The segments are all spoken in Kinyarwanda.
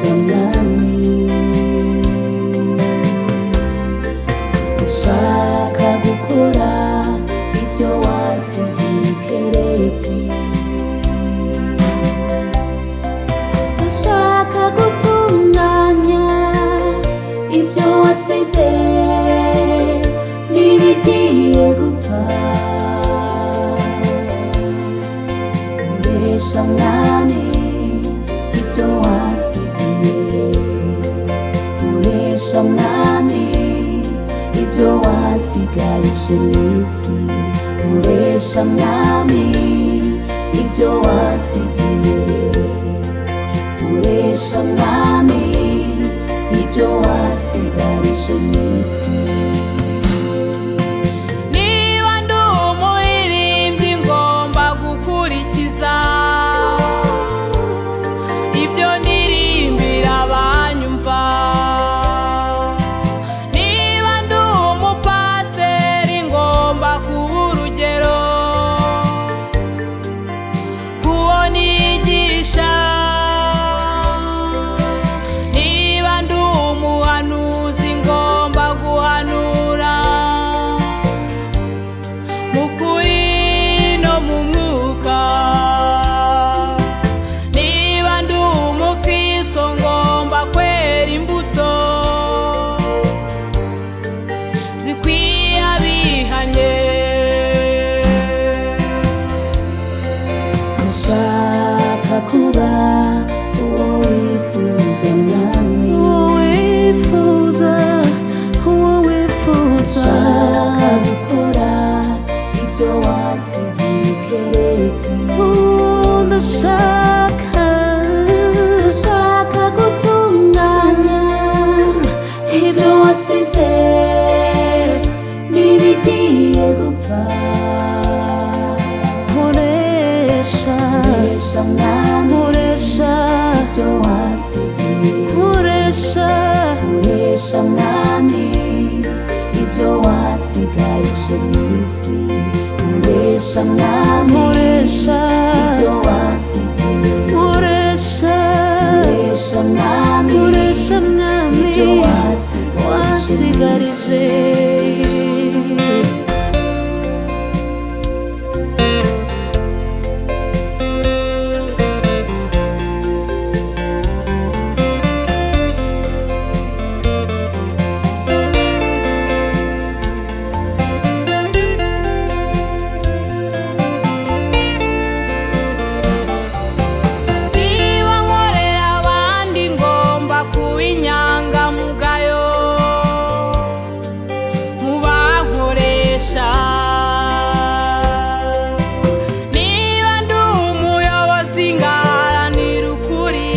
wifuza mwami, ndashaka gukora ibyo wansigiye Kereti, ndashaka gutunganya ibyo wasize n'ibigiye gupfa. Uresha mwami ibyo wansigiye, uresha mwami ibyo wansigarije mw'isi, uresha mwami ibyo wansigiye, uresha mwami ibyo wansigarije mw'isi. Niba ndi umuririmbyi ngomba gukurikiza ibyo ndirimbira abanyumva, niba ndi umupasiteri ngomba kuba urugero kuwo nigisha, niba ndi umuhanuzi ngomba guhanura mu kuri no mu mwuka, niba ndi umukristo ngomba kwera imbuto zikwiye abihanye. Ndashaka kuba uwo wifuza mwami, ndashaka gukora ibyo wansigiye Kereti, ndashaka gutunganya ibyo wasize n'ibigiye gupfa. Uresha mwami ibyo wansigiye, uresha mwami ibyo wansigarije mw'isi, uresha mwami ibyo wansigiye, uresha mwami ibyo wansigarije mw'isi. Niba nkorera abandi ngomba kuba inyangamugayo mu bankoresha, niba ndi umuyobozi ngaharanira ukuri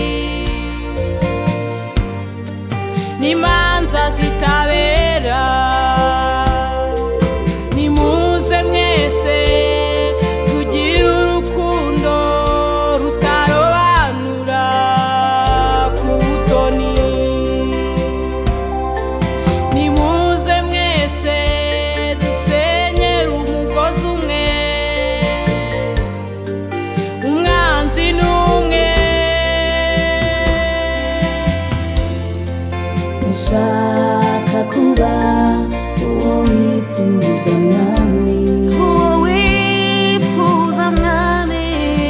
n'imanza zitabera. Nimuze mwese tugire urukundo rutarobanura ku butoni, nimuze mwese dusenyere umugozi umwe, umwanzi ni umwe. Ndashaka kuba uwo wifuza mwami,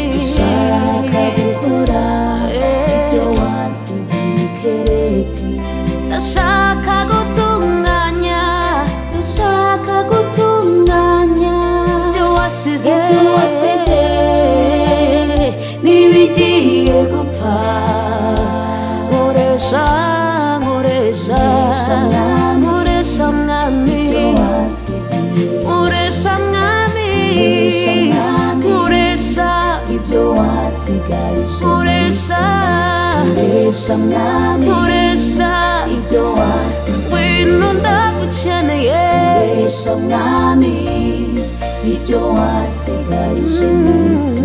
ndashaka gukora ibyo wansigiye Kereti, ndashaka gutunganya ibyo wasize n'ibigiye gupfa. Uresha mwami ibyo wansigiye, uresha mwami ibyo wansigarije mw'isi, uresha mwami ibyo wansigiye, uresha mwami ibyo wansigarije mw'isi.